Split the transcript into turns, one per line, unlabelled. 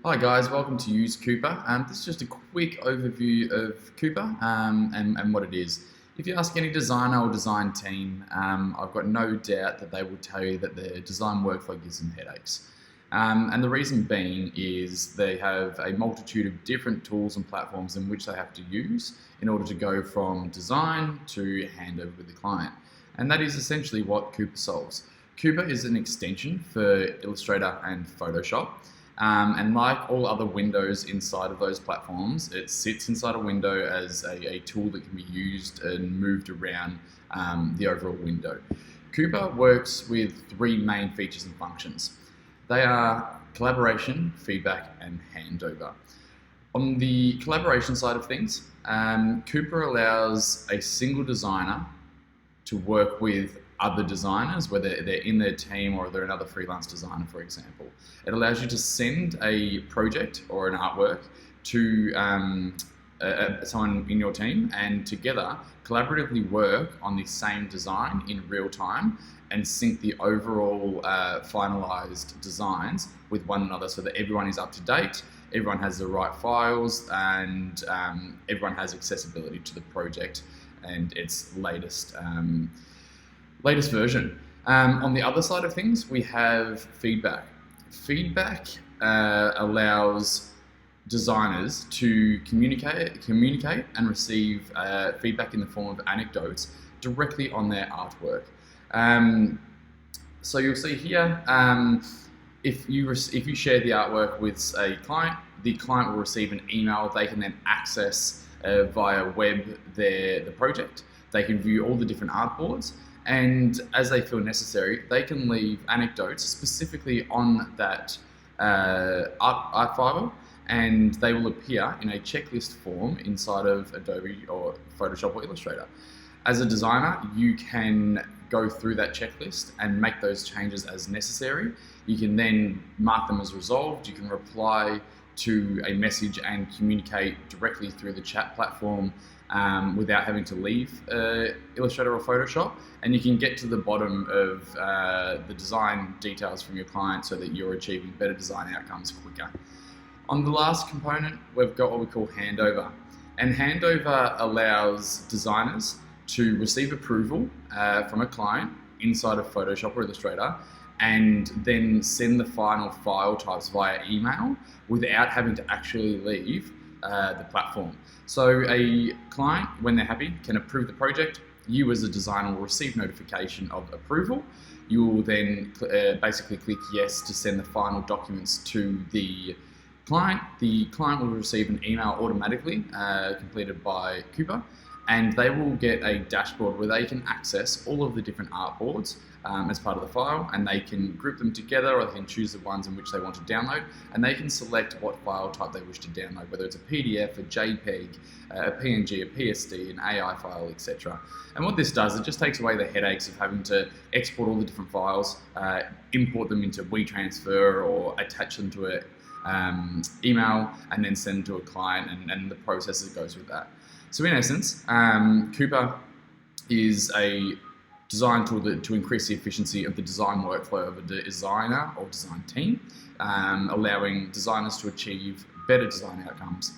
Hi guys, welcome to Use Cooper. This is just a quick overview of Cooper and what it is. If you ask any designer or design team, I've got no doubt that they will tell you that their design workflow gives them headaches. And the reason being is they have a multitude of different tools and platforms in which they have to use in order to go from design to handover with the client. And that is essentially what Cooper solves. Cooper is an extension for Illustrator and Photoshop. And like all other windows inside of those platforms, it sits inside a window as a tool that can be used and moved around the overall window. Cooper works with three main features and functions. They are collaboration, feedback, and handover. On the collaboration side of things, Cooper allows a single designer to work with other designers, whether they're in their team or they're another freelance designer, for example. It allows you to send a project or an artwork to someone in your team and together collaboratively work on the same design in real time and sync the overall finalized designs with one another so that everyone is up to date, everyone has the right files, and everyone has accessibility to the project and its latest version. On the other side of things, we have feedback. Feedback allows designers to communicate and receive feedback in the form of anecdotes directly on their artwork. So you'll see here, if you share the artwork with a client, the client will receive an email. They can then access via web the project. They can view all the different artboards, and as they feel necessary, they can leave anecdotes specifically on that art file, and they will appear in a checklist form inside of Adobe or Photoshop or Illustrator. As a designer, you can go through that checklist and make those changes as necessary. You can then mark them as resolved. You can reply to a message and communicate directly through the chat platform without having to leave Illustrator or Photoshop, and you can get to the bottom of the design details from your client so that you're achieving better design outcomes quicker. On the last component, we've got what we call handover, and handover allows designers to receive approval from a client inside of Photoshop or Illustrator and then send the final file types via email without having to actually leave the platform. So a client, when they're happy, can approve the project. You as a designer will receive notification of approval. You will then basically click yes to send the final documents to the client. The client will receive an email automatically completed by Cooper, and they will get a dashboard where they can access all of the different artboards as part of the file, and they can group them together, or they can choose the ones in which they want to download, and they can select what file type they wish to download, whether it's a PDF, a JPEG, a PNG, a PSD, an AI file, etc. And what this does, it just takes away the headaches of having to export all the different files, import them into WeTransfer or attach them to an email and then send to a client, and the process that goes with that. So in essence, Cooper is a design tool to increase the efficiency of the design workflow of a designer or design team, allowing designers to achieve better design outcomes